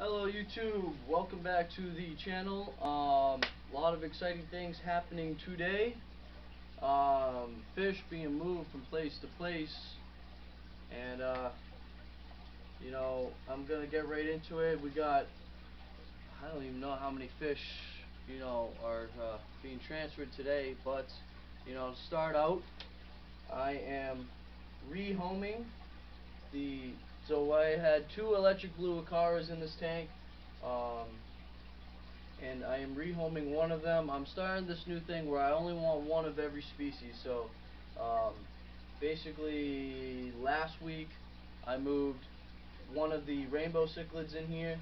Hello YouTube, welcome back to the channel. A lot of exciting things happening today. Fish being moved from place to place, and I'm gonna get right into it. We got, I don't even know how many fish are being transferred today, but to start out, I am rehoming so I had two electric blue acaras in this tank, and I am rehoming one of them. I'm starting this new thing where I only want one of every species. So basically last week I moved one of the rainbow cichlids in here,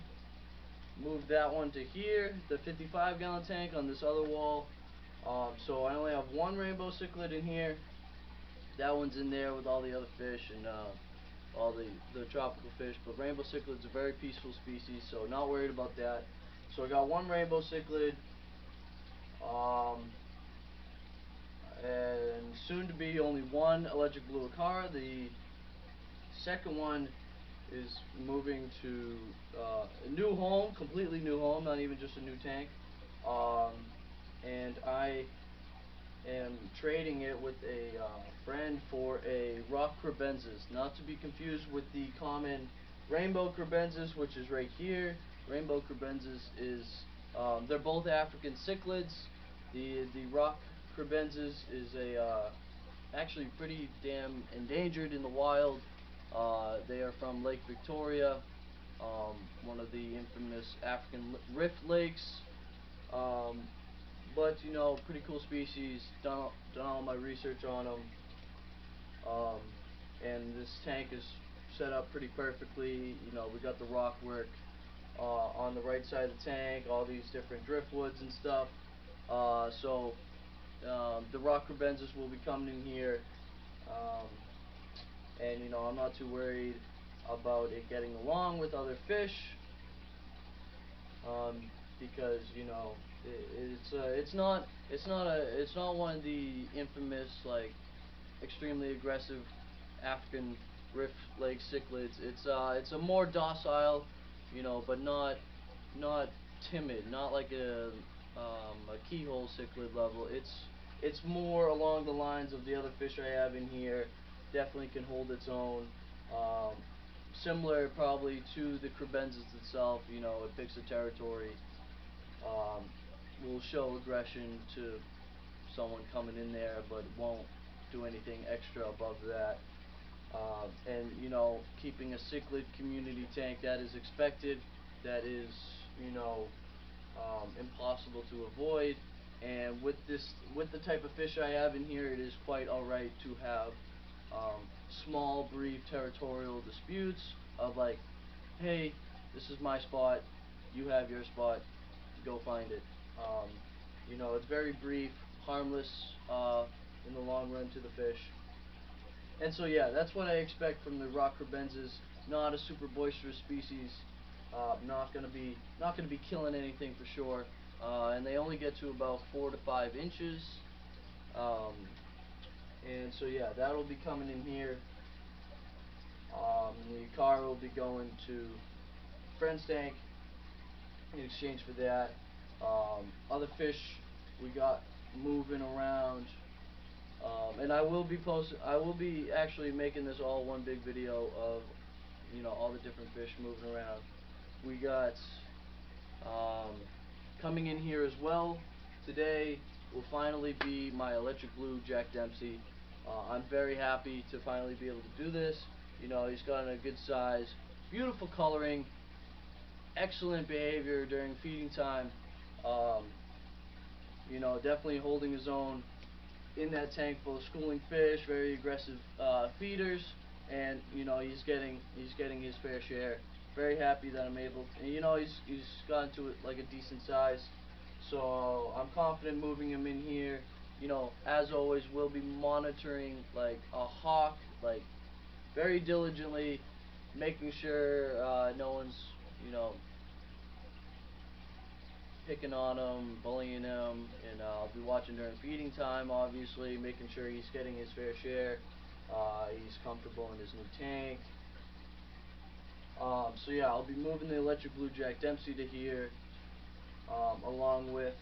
moved that one to here, the 55-gallon tank on this other wall. So I only have one rainbow cichlid in here. That one's in there with all the other fish and all the tropical fish, but rainbow cichlid's a very peaceful species, so not worried about that. So I got one rainbow cichlid, and soon to be only one electric blue acara. The second one is moving to a new home, completely new home, not even just a new tank, and I am trading it with a friend for a rock kribensis, not to be confused with the common rainbow kribensis, which is right here. Rainbow kribensis is they're both African cichlids. The rock kribensis is actually pretty damn endangered in the wild. They are from Lake Victoria, one of the infamous African rift lakes. But pretty cool species. Done all my research on them, and this tank is set up pretty perfectly. We got the rock work on the right side of the tank, all these different driftwoods and stuff. So the rock kribensis will be coming in here, and I'm not too worried about it getting along with other fish, because it's not one of the infamous, like, extremely aggressive African rift lake cichlids. It's a more docile, but not timid, not like a keyhole cichlid level. It's more along the lines of the other fish I have in here. Definitely can hold its own. Similar probably to the kribensis itself. It picks a territory. Will show aggression to someone coming in there, but won't do anything extra above that. And keeping a cichlid community tank, that is expected. That is impossible to avoid. And with the type of fish I have in here, it is quite alright to have small, brief territorial disputes of, like, hey, this is my spot, you have your spot, go find it. It's very brief, harmless in the long run to the fish. And so yeah, that's what I expect from the rock kribensis. Not a super boisterous species, not gonna be killing anything for sure. And they only get to about 4 to 5 inches. And so yeah, that'll be coming in here. The car will be going to friend's tank in exchange for that. Other fish we got moving around, and I will be actually making this all one big video of all the different fish moving around. We got coming in here as well today will finally be my electric blue Jack Dempsey. I'm very happy to finally be able to do this. He's gotten a good size, beautiful coloring, excellent behavior during feeding time. Definitely holding his own in that tank full of schooling fish, very aggressive feeders, and he's getting his fair share. Very happy that I'm able to, he's gotten to it like a decent size, so I'm confident moving him in here. As always, we'll be monitoring like a hawk, like very diligently, making sure no one's picking on him, bullying him, and I'll be watching during feeding time, obviously, making sure he's getting his fair share. He's comfortable in his new tank. So yeah, I'll be moving the electric blue Jack Dempsey to here, along with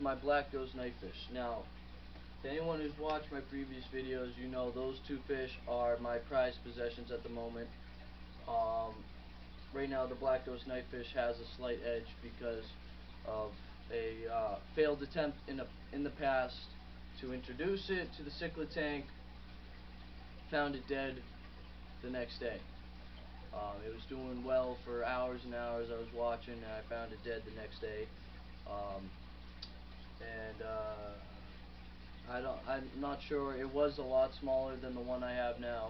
my black ghost knifefish. Now, to anyone who's watched my previous videos, you know those two fish are my prized possessions at the moment. Um, right now, the black ghost knifefish has a slight edge because of a failed attempt in the past to introduce it to the cichlid tank. Found it dead the next day. It was doing well for hours and hours. I was watching, and I found it dead the next day. Um, and I'm not sure. It was a lot smaller than the one I have now.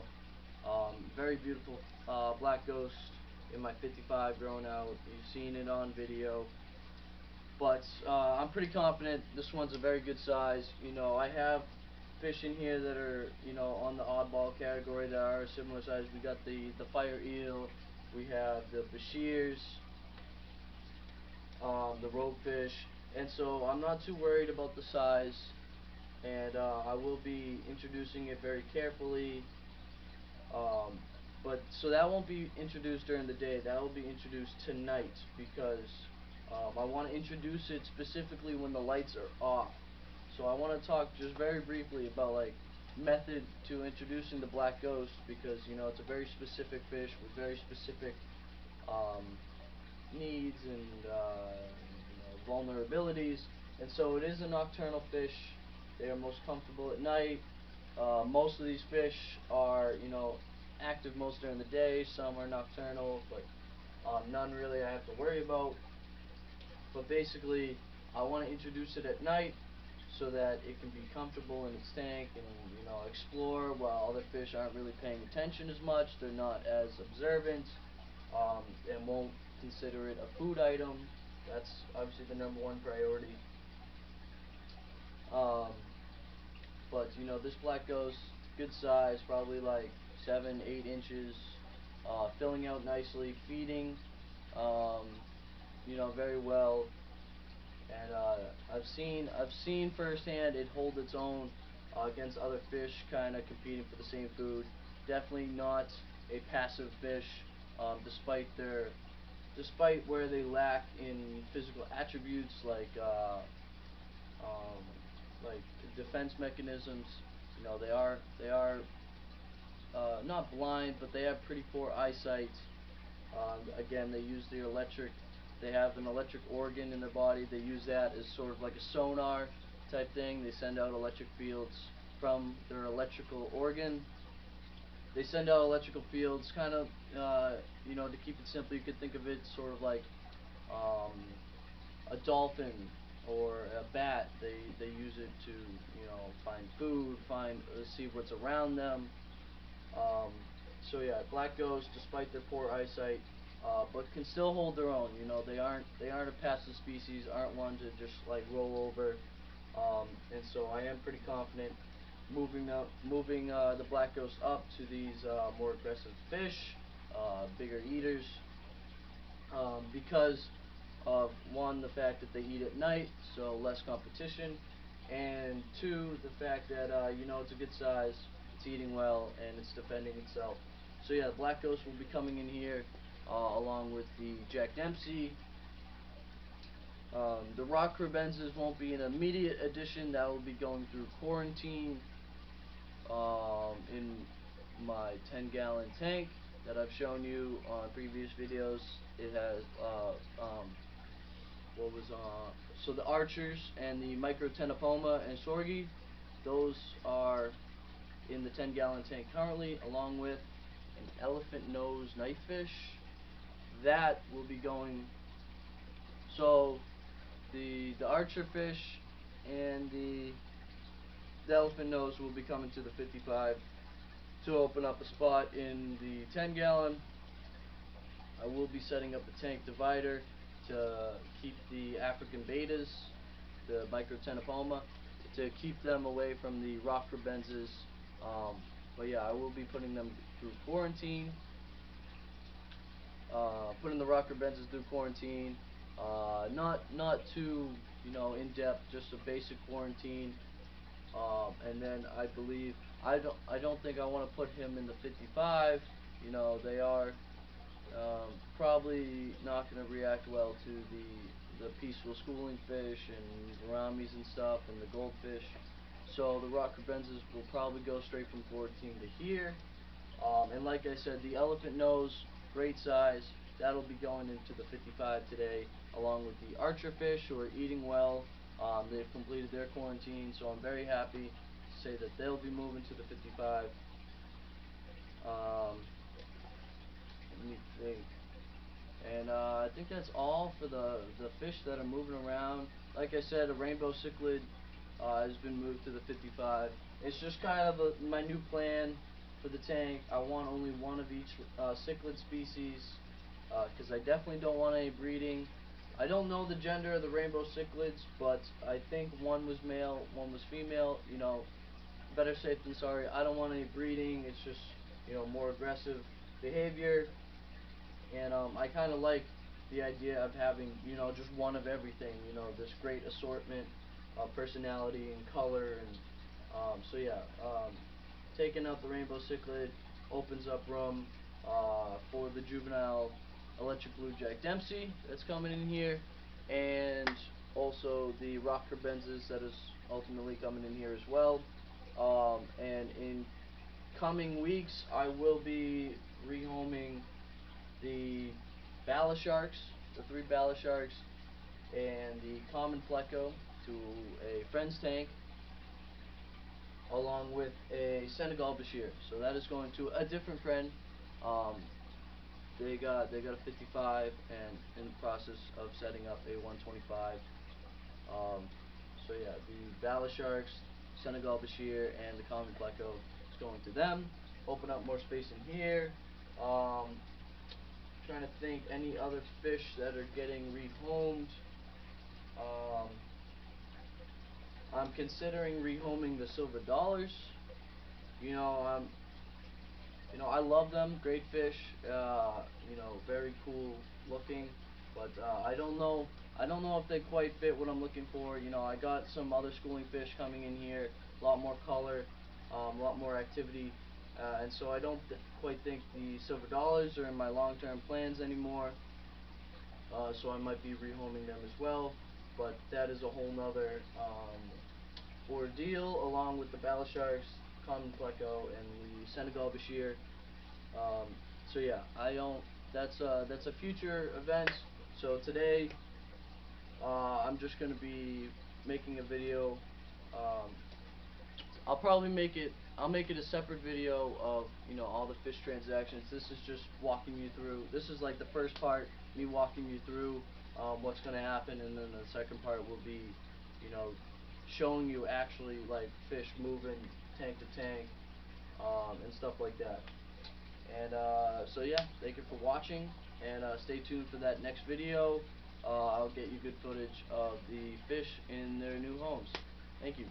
Very beautiful black ghost in my 55 growing out. You've seen it on video. But I'm pretty confident this one's a very good size. You know, I have fish in here that are, you know, on the oddball category that are a similar size. We got the fire eel, we have the bashirs, the ropefish, and so I'm not too worried about the size. And I will be introducing it very carefully. Um, but so that won't be introduced during the day. That will be introduced tonight because I want to introduce it specifically when the lights are off. So I want to talk just very briefly about like method to introducing the black ghost because you know it's a very specific fish with very specific um, needs and you know, vulnerabilities, and so it is a nocturnal fish. They are most comfortable at night. Most of these fish are, you know, active most during the day. Some are nocturnal, but none really I have to worry about. But basically, I want to introduce it at night so that it can be comfortable in its tank and, you know, explore while other fish aren't really paying attention as much. They're not as observant and won't consider it a food item. That's obviously the #1 priority. Um, but you know, this black ghost, good size, probably like 7-8 inches, filling out nicely, feeding, um, you know, very well. And I've seen firsthand it hold its own against other fish, kind of competing for the same food. Definitely not a passive fish, despite where they lack in physical attributes um, like defense mechanisms. You know, they are not blind, but they have pretty poor eyesight. Again, they use the electric. They have an electric organ in their body. They use that as sort of like a sonar type thing. They send out electric fields from their electrical organ. They send out electrical fields, kind of, you know, to keep it simple, you could think of it sort of like um, a dolphin or a bat. They use it to, you know, find food, see what's around them. Um, so yeah, black ghosts, despite their poor eyesight, but can still hold their own. You know, they aren't a passive species, aren't one to just like roll over. And so I am pretty confident moving the black ghost up to these more aggressive fish, bigger eaters, because of one, the fact that they eat at night, so less competition, and two, the fact that you know, it's a good size, it's eating well, and it's defending itself. So yeah, the black ghost will be coming in here along with the Jack Dempsey. The rock kribensis won't be an immediate addition. That will be going through quarantine in my 10-gallon tank that I've shown you on previous videos. It has so the archers and the microtenopoma and sorgi, those are in the 10-gallon tank currently, along with an elephant nose knifefish. That will be going. So the archer fish and the elephant nose will be coming to the 55 to open up a spot in the 10-gallon. I will be setting up a tank divider to keep the African betas, the microtenopoma, to keep them away from the rock kribensis. But yeah, I will be putting them through quarantine, putting the rock kribensis through quarantine. Not too, you know, in depth, just a basic quarantine. And then I believe I don't think I want to put him in the 55. You know, they are probably not going to react well to the peaceful schooling fish and these gouramis and stuff and the goldfish. So the rock kribensis will probably go straight from 14 to here. And like I said, the elephant nose, great size. That'll be going into the 55 today, along with the archer fish who are eating well. They've completed their quarantine, so I'm very happy to say that they'll be moving to the 55. Let me think. And I think that's all for the fish that are moving around. Like I said, a rainbow cichlid has been moved to the 55. It's just kind of my new plan for the tank. I want only one of each cichlid species because I definitely don't want any breeding. I don't know the gender of the rainbow cichlids, but I think one was male, one was female. You know, better safe than sorry. I don't want any breeding. It's just, you know, more aggressive behavior. And I kind of like the idea of having, you know, just one of everything, you know, this great assortment of personality and color. And so yeah, taking out the rainbow cichlid opens up room for the juvenile electric blue jack Dempsey that's coming in here, and also the rock kribensis that is ultimately coming in here as well. And in coming weeks I will be rehoming the bala sharks, the 3 bala sharks, and the common pleco to a friend's tank, along with a Senegal Bashir. So that is going to a different friend. They got a 55 and in the process of setting up a 125. So yeah, the bala sharks, Senegal Bashir, and the common pleco is going to them. Open up more space in here. Trying to think any other fish that are getting rehomed. I'm considering rehoming the silver dollars. You know, I love them. Great fish. You know, very cool looking. But I don't know. I don't know if they quite fit what I'm looking for. You know, I got some other schooling fish coming in here. A lot more color, a lot more activity. And so I don't quite think the silver dollars are in my long-term plans anymore. So I might be rehoming them as well. But that is a whole nother ordeal, along with the bala sharks, common pleco, and the Senegal Bashir. So yeah, I don't. That's a future event. So today, I'm just gonna be making a video. Um, I'll probably make it. I'll make it a separate video of, you know, all the fish transactions. This is just walking you through. This is like the first part, me walking you through what's gonna happen, and then the second part will be, you know, showing you actually like fish moving tank to tank and stuff like that. And so yeah, thank you for watching, and stay tuned for that next video. I'll get you good footage of the fish in their new homes. Thank you.